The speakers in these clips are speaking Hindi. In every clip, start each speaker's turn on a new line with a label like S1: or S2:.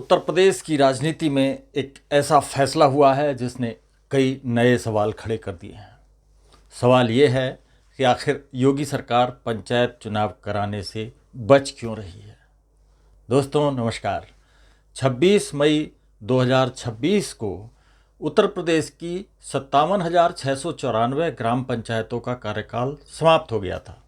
S1: उत्तर प्रदेश की राजनीति में एक ऐसा फैसला हुआ है जिसने कई नए सवाल खड़े कर दिए हैं। सवाल ये है कि आखिर योगी सरकार पंचायत चुनाव कराने से बच क्यों रही है। दोस्तों नमस्कार। 26 मई 2026 को उत्तर प्रदेश की 57,694 ग्राम पंचायतों का कार्यकाल समाप्त हो गया था।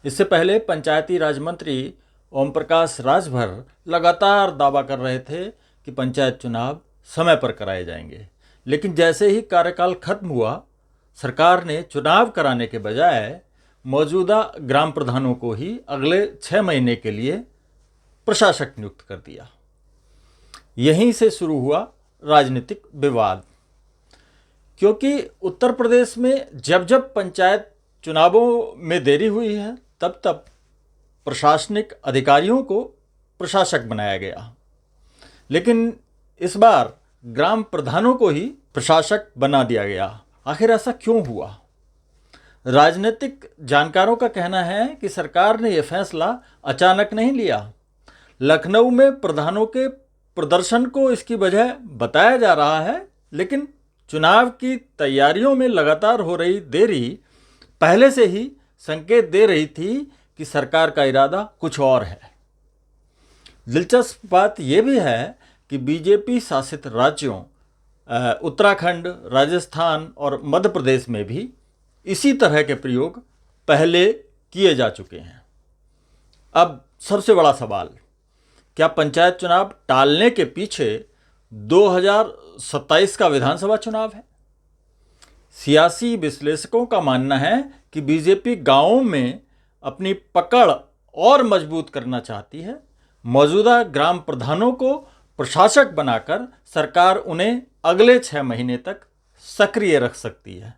S1: इससे पहले पंचायती राज मंत्री ओम प्रकाश राजभर लगातार दावा कर रहे थे कि पंचायत चुनाव समय पर कराए जाएंगे, लेकिन जैसे ही कार्यकाल खत्म हुआ, सरकार ने चुनाव कराने के बजाय मौजूदा ग्राम प्रधानों को ही अगले 6 महीने के लिए प्रशासक नियुक्त कर दिया। यहीं से शुरू हुआ राजनीतिक विवाद, क्योंकि उत्तर प्रदेश में जब जब पंचायत चुनावों में देरी हुई है तब तब प्रशासनिक अधिकारियों को प्रशासक बनाया गया, लेकिन इस बार ग्राम प्रधानों को ही प्रशासक बना दिया गया। आखिर ऐसा क्यों हुआ? राजनीतिक जानकारों का कहना है कि सरकार ने यह फैसला अचानक नहीं लिया। लखनऊ में प्रधानों के प्रदर्शन को इसकी वजह बताया जा रहा है, लेकिन चुनाव की तैयारियों में लगातार हो रही देरी पहले से ही संकेत दे रही थी कि सरकार का इरादा कुछ और है। दिलचस्प बात यह भी है कि बीजेपी शासित राज्यों उत्तराखंड, राजस्थान और मध्य प्रदेश में भी इसी तरह के प्रयोग पहले किए जा चुके हैं। अब सबसे बड़ा सवाल, क्या पंचायत चुनाव टालने के पीछे 2027 का विधानसभा चुनाव है? सियासी विश्लेषकों का मानना है कि बीजेपी गांवों में अपनी पकड़ और मजबूत करना चाहती है। मौजूदा ग्राम प्रधानों को प्रशासक बनाकर सरकार उन्हें अगले 6 महीने तक सक्रिय रख सकती है।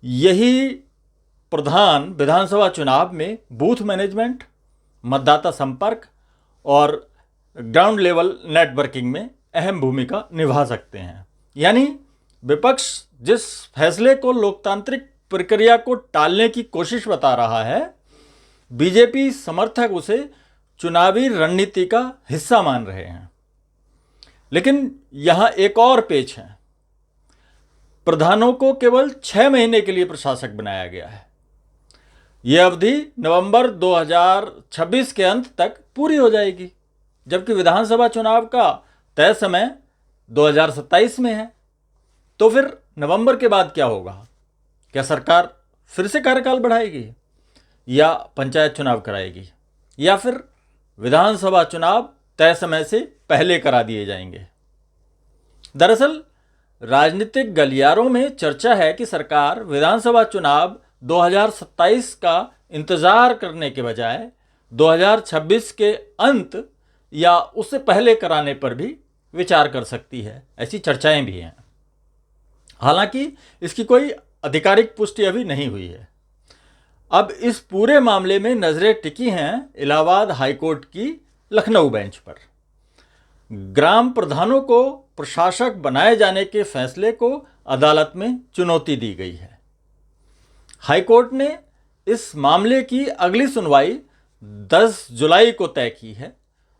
S1: यही प्रधान विधानसभा चुनाव में बूथ मैनेजमेंट, मतदाता संपर्क और ग्राउंड लेवल नेटवर्किंग में अहम भूमिका निभा सकते हैं। यानी विपक्ष जिस फैसले को लोकतांत्रिक प्रक्रिया को टालने की कोशिश बता रहा है, बीजेपी समर्थक उसे चुनावी रणनीति का हिस्सा मान रहे हैं। लेकिन यहां एक और पेच है। प्रधानों को केवल 6 महीने के लिए प्रशासक बनाया गया है। यह अवधि नवंबर 2026 के अंत तक पूरी हो जाएगी, जबकि विधानसभा चुनाव का तय समय 2027 में है। तो फिर नवंबर के बाद क्या होगा? क्या सरकार फिर से कार्यकाल बढ़ाएगी या पंचायत चुनाव कराएगी, या फिर विधानसभा चुनाव तय समय से पहले करा दिए जाएंगे? दरअसल राजनीतिक गलियारों में चर्चा है कि सरकार विधानसभा चुनाव 2027 का इंतजार करने के बजाय 2026 के अंत या उससे पहले कराने पर भी विचार कर सकती है। ऐसी चर्चाएं भी हैं। हालांकि इसकी कोई आधिकारिक पुष्टि अभी नहीं हुई है। अब इस पूरे मामले में नजरें टिकी हैं इलाहाबाद हाईकोर्ट की लखनऊ बेंच पर। ग्राम प्रधानों को प्रशासक बनाए जाने के फैसले को अदालत में चुनौती दी गई है। हाईकोर्ट ने इस मामले की अगली सुनवाई 10 जुलाई को तय की है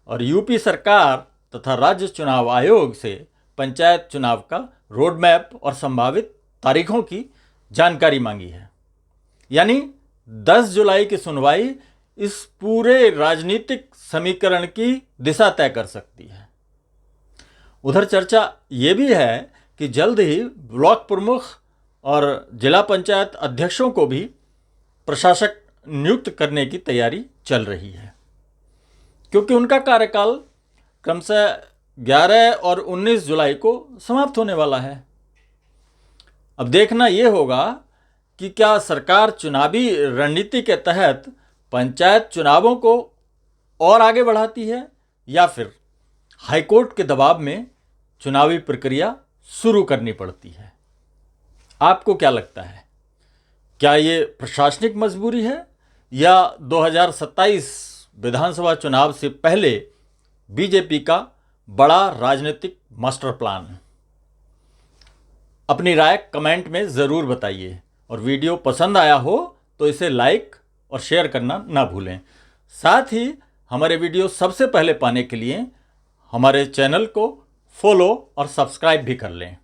S1: और यूपी सरकार तथा राज्य चुनाव आयोग से पंचायत चुनाव का रोड मैप और संभावित तारीखों की जानकारी मांगी है। यानी 10 जुलाई की सुनवाई इस पूरे राजनीतिक समीकरण की दिशा तय कर सकती है। उधर चर्चा ये भी है कि जल्द ही ब्लॉक प्रमुख और जिला पंचायत अध्यक्षों को भी प्रशासक नियुक्त करने की तैयारी चल रही है, क्योंकि उनका कार्यकाल क्रमशः 11 और 19 जुलाई को समाप्त होने वाला है। अब देखना ये होगा कि क्या सरकार चुनावी रणनीति के तहत पंचायत चुनावों को और आगे बढ़ाती है या फिर हाईकोर्ट के दबाव में चुनावी प्रक्रिया शुरू करनी पड़ती है। आपको क्या लगता है? क्या ये प्रशासनिक मजबूरी है या 2027 विधानसभा चुनाव से पहले बीजेपी का बड़ा राजनीतिक मास्टर प्लान? अपनी राय कमेंट में ज़रूर बताइए और वीडियो पसंद आया हो तो इसे लाइक और शेयर करना ना भूलें। साथ ही हमारे वीडियो सबसे पहले पाने के लिए हमारे चैनल को फॉलो और सब्सक्राइब भी कर लें।